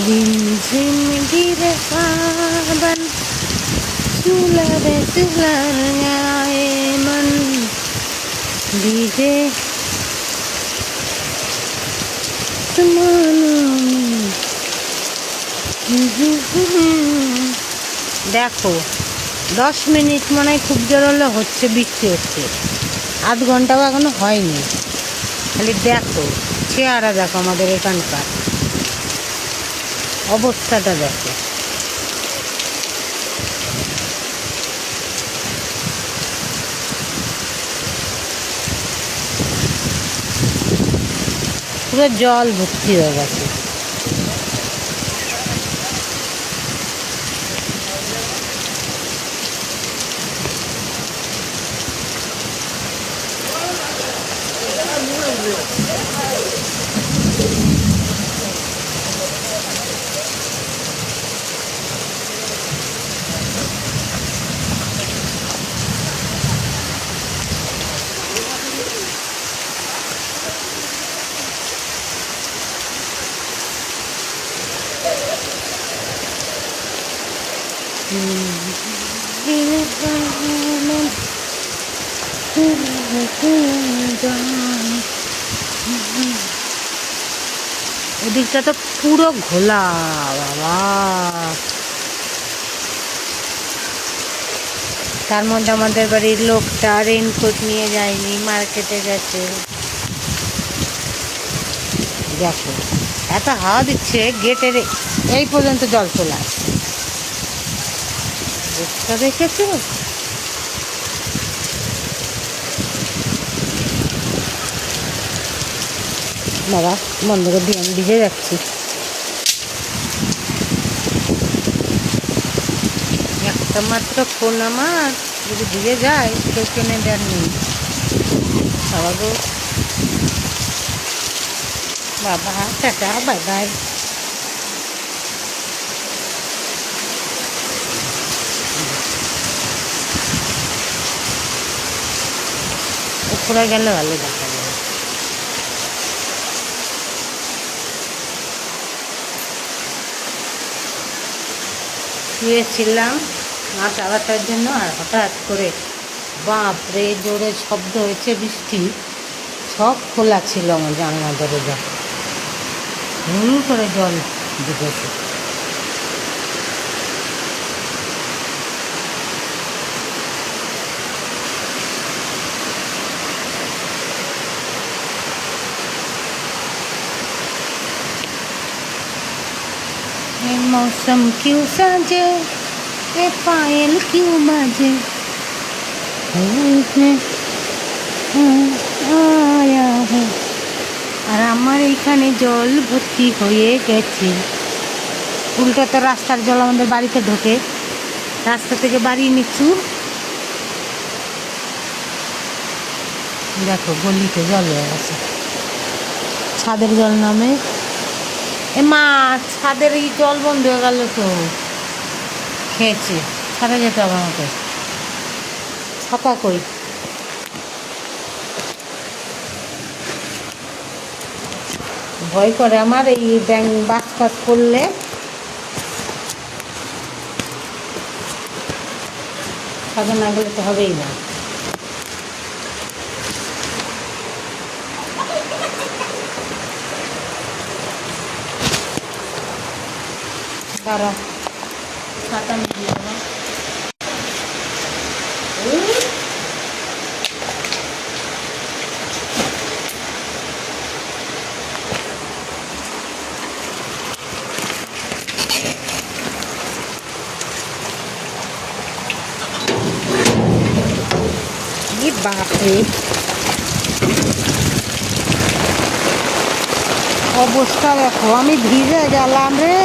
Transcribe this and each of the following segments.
रिमझिम गिरे सावन सुलगाए मन डीजे দেখো 10 মিনিট মনে হয় খুব জোর হলে হচ্ছে, বৃষ্টি হচ্ছে, আধ ঘন্টাও এখনো হয়নি। খালি দেখো চেহারা, দেখো আমাদের এখানকার অবস্থাটা দেখো। পুরো জল ভর্তি হয়ে গেছে। ওদিকটা তো পুরো ঘোলা বাবা। তার মধ্যে আমাদের বাড়ির লোকটা রেনকোট নিয়ে যায়নি, মার্কেটে গেছে। দেখো এত হাওয়া দিচ্ছে, গেটের এই পর্যন্ত জল চলে আসছে। দেখেছো বাবা, বন্ধ করে দিয়ে আমি ভিজে যাচ্ছি। একটা মাত্র ফোন আমার, যদি ভিজে যায় কেউ কিনে দেন নেই বাবা গো। বাবা টাটা, বাই বাই। উপরে গেলে ভালো দেখা যাবে। শুয়েছিলাম মাছ আলাটার জন্য, আর হঠাৎ করে বাপরে জোরে শব্দ হয়েছে, বৃষ্টি। সব খোলা ছিল আমার জানলা দরজা, হুম করে জল ঢুকেছে। मौसम क्यों साजे, ये पायल क्यों बाजे, आया है। আর আমার এইখানে জল ভর্তি হয়ে গেছে। উল্টো তো রাস্তার জল আমাদের বাড়িতে ঢোকে, রাস্তা থেকে বাড়ি নিচু। দেখো গলিতে জল হয়ে গেছে, ছাদের জল নামে। এ মা, ছাদের এই জল বন্ধ হয়ে গেল তো, খেয়েছে। ছাদে যেতে হবে আমাকে। ছাতা কই? ভয় করে আমার এই ব্যাং বাস ফাস করলে। ছাদে না গেলে তো হবেই না। দাঁড়া, ছাতা নিয়ে যাবো। বাপরে অবস্থা দেখো, আমি ভিজে গেলাম রে।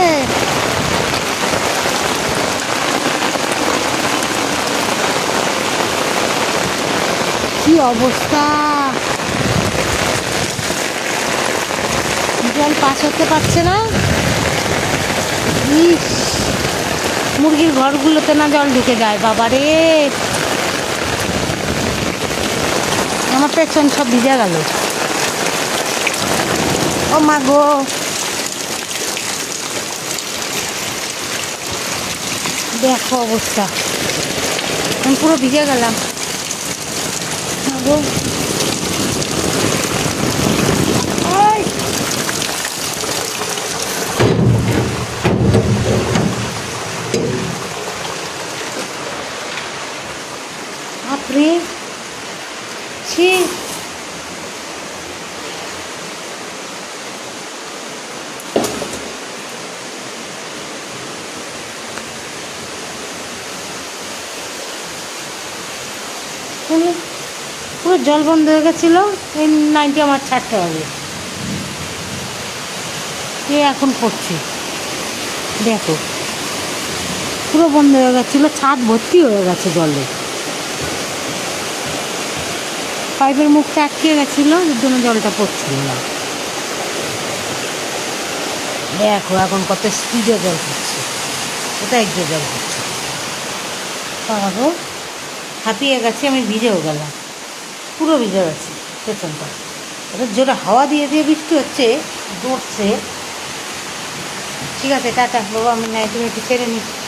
কি অবস্থা, জল পাস হতে পারছে না। ইস, মুরগির ঘরগুলোতে না জল ঢুকে যায় বাবা রে। আমার পেছন সব ভিজে গেল। ও মা গো, দেখো অবস্থা, আমি পুরো ভিজে গেলাম। বাপরে, ছি, পুরো জল বন্ধ হয়ে গেছিলো। এই নাইনটি আমার ছাড়তে হবে। কে এখন করছি দেখো, পুরো বন্ধ হয়ে গেছিলো, ছাদ ভর্তি হয়ে গেছে জলে। পাইপের মুখটা আটকে গেছিলো, এর জন্য জলটা পড়ছিল না। দেখো এখন কত স্পিডে জল পড়ছে, কোথায় গিয়ে জল পড়ছে। বাবা, হাঁপিয়ে গেছে, আমি ভিজেও গেলাম, পুরো ভিজে গেছি পেছনটা। এবার জোরে হাওয়া দিয়ে দিয়ে বৃষ্টি হচ্ছে, দৌড়ছে। ঠিক আছে, টাটা বাবা, আমি নাইটি ছেড়ে নিচ্ছি।